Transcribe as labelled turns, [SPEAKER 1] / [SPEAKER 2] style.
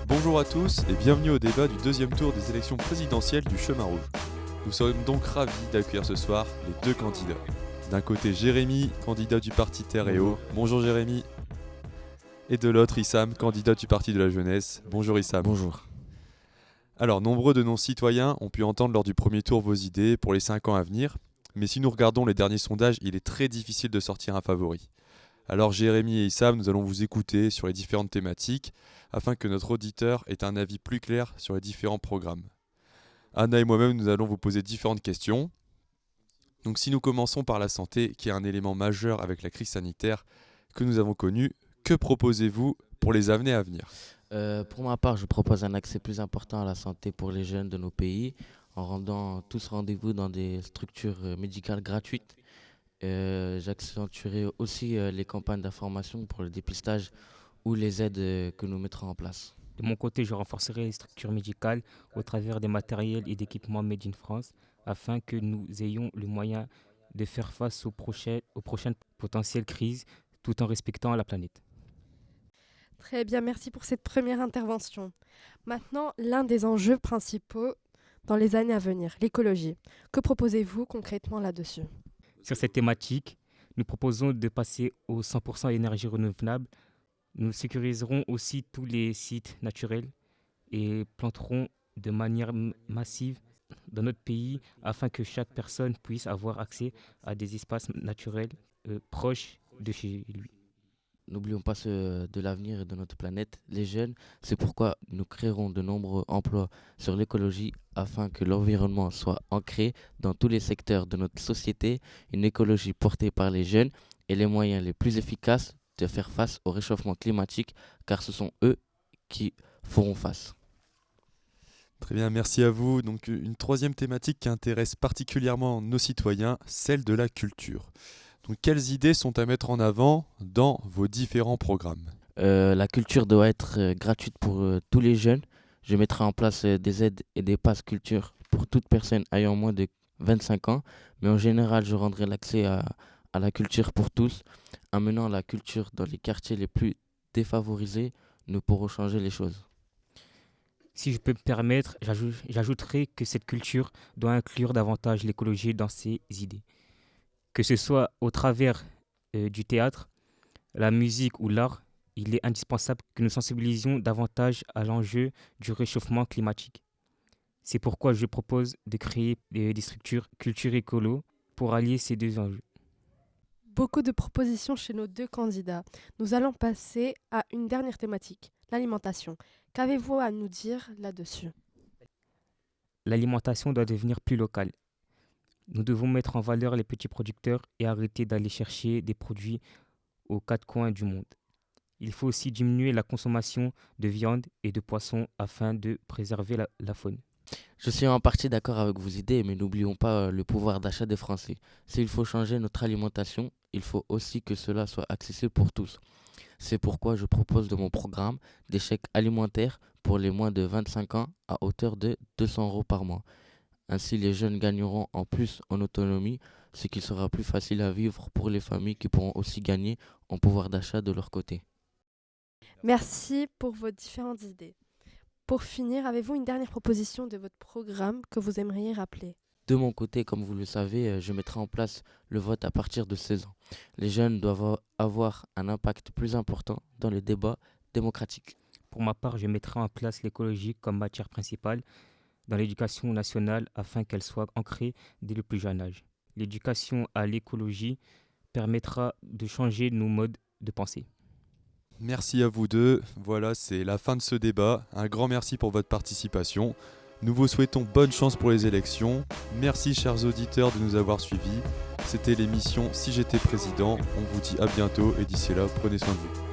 [SPEAKER 1] Bonjour à tous et bienvenue au débat du deuxième tour des élections présidentielles du Chemin Rouge. Nous sommes donc ravis d'accueillir ce soir les deux candidats. D'un côté Jérémy, candidat du parti Terre et Eau. Bonjour Jérémy. Et de l'autre Issam, candidat du parti de la jeunesse. Bonjour Issam.
[SPEAKER 2] Bonjour.
[SPEAKER 1] Alors, nombreux de nos citoyens ont pu entendre lors du premier tour vos idées pour les 5 ans à venir. Mais si nous regardons les derniers sondages, il est très difficile de sortir un favori. Alors Jérémy et Issam, nous allons vous écouter sur les différentes thématiques afin que notre auditeur ait un avis plus clair sur les différents programmes. Anna et moi-même, nous allons vous poser différentes questions. Donc si nous commençons par la santé, qui est un élément majeur avec la crise sanitaire que nous avons connue, que proposez-vous pour les années à venir ?
[SPEAKER 2] Pour ma part, je propose un accès plus important à la santé pour les jeunes de nos pays en rendant tous rendez-vous dans des structures médicales gratuites. J'accentuerai aussi les campagnes d'information pour le dépistage ou les aides que nous mettrons en place.
[SPEAKER 3] De mon côté, je renforcerai les structures médicales au travers des matériels et d'équipements made in France afin que nous ayons le moyen de faire face aux prochaines potentielles crises tout en respectant la planète.
[SPEAKER 4] Très bien, merci pour cette première intervention. Maintenant, l'un des enjeux principaux dans les années à venir, l'écologie. Que proposez-vous concrètement là-dessus ?
[SPEAKER 3] Sur cette thématique, nous proposons de passer au 100% énergie renouvelable. Nous sécuriserons aussi tous les sites naturels et planterons de manière massive dans notre pays afin que chaque personne puisse avoir accès à des espaces naturels proches de chez lui.
[SPEAKER 2] N'oublions pas ceux de l'avenir et de notre planète, les jeunes. C'est pourquoi nous créerons de nombreux emplois sur l'écologie afin que l'environnement soit ancré dans tous les secteurs de notre société. Une écologie portée par les jeunes et les moyens les plus efficaces de faire face au réchauffement climatique, car ce sont eux qui feront face.
[SPEAKER 1] Très bien, merci à vous. Donc une troisième thématique qui intéresse particulièrement nos citoyens, celle de la culture. Donc, quelles idées sont à mettre en avant dans vos différents programmes ?
[SPEAKER 2] La culture doit être gratuite pour tous les jeunes. Je mettrai en place des aides et des passes culture pour toute personne ayant moins de 25 ans. Mais en général, je rendrai l'accès à la culture pour tous. En menant la culture dans les quartiers les plus défavorisés, nous pourrons changer les choses.
[SPEAKER 3] Si je peux me permettre, j'ajouterai que cette culture doit inclure davantage l'écologie dans ses idées. Que ce soit au travers du théâtre, la musique ou l'art, il est indispensable que nous sensibilisions davantage à l'enjeu du réchauffement climatique. C'est pourquoi je propose de créer des structures culture écolo pour allier ces deux enjeux.
[SPEAKER 4] Beaucoup de propositions chez nos deux candidats. Nous allons passer à une dernière thématique, l'alimentation. Qu'avez-vous à nous dire là-dessus ?
[SPEAKER 3] L'alimentation doit devenir plus locale. Nous devons mettre en valeur les petits producteurs et arrêter d'aller chercher des produits aux quatre coins du monde. Il faut aussi diminuer la consommation de viande et de poissons afin de préserver la faune.
[SPEAKER 2] Je suis en partie d'accord avec vos idées, mais n'oublions pas le pouvoir d'achat des Français. S'il faut changer notre alimentation, il faut aussi que cela soit accessible pour tous. C'est pourquoi je propose de mon programme des chèques alimentaires pour les moins de 25 ans à hauteur de 200 € par mois. Ainsi, les jeunes gagneront en plus en autonomie, ce qui sera plus facile à vivre pour les familles qui pourront aussi gagner en pouvoir d'achat de leur côté.
[SPEAKER 4] Merci pour vos différentes idées. Pour finir, avez-vous une dernière proposition de votre programme que vous aimeriez rappeler ?
[SPEAKER 2] De mon côté, comme vous le savez, je mettrai en place le vote à partir de 16 ans. Les jeunes doivent avoir un impact plus important dans le débat démocratique.
[SPEAKER 3] Pour ma part, je mettrai en place l'écologie comme matière principale dans l'éducation nationale afin qu'elle soit ancrée dès le plus jeune âge. L'éducation à l'écologie permettra de changer nos modes de pensée.
[SPEAKER 1] Merci à vous deux. Voilà, c'est la fin de ce débat. Un grand merci pour votre participation. Nous vous souhaitons bonne chance pour les élections. Merci chers auditeurs de nous avoir suivis. C'était l'émission Si j'étais président. On vous dit à bientôt et d'ici là, prenez soin de vous.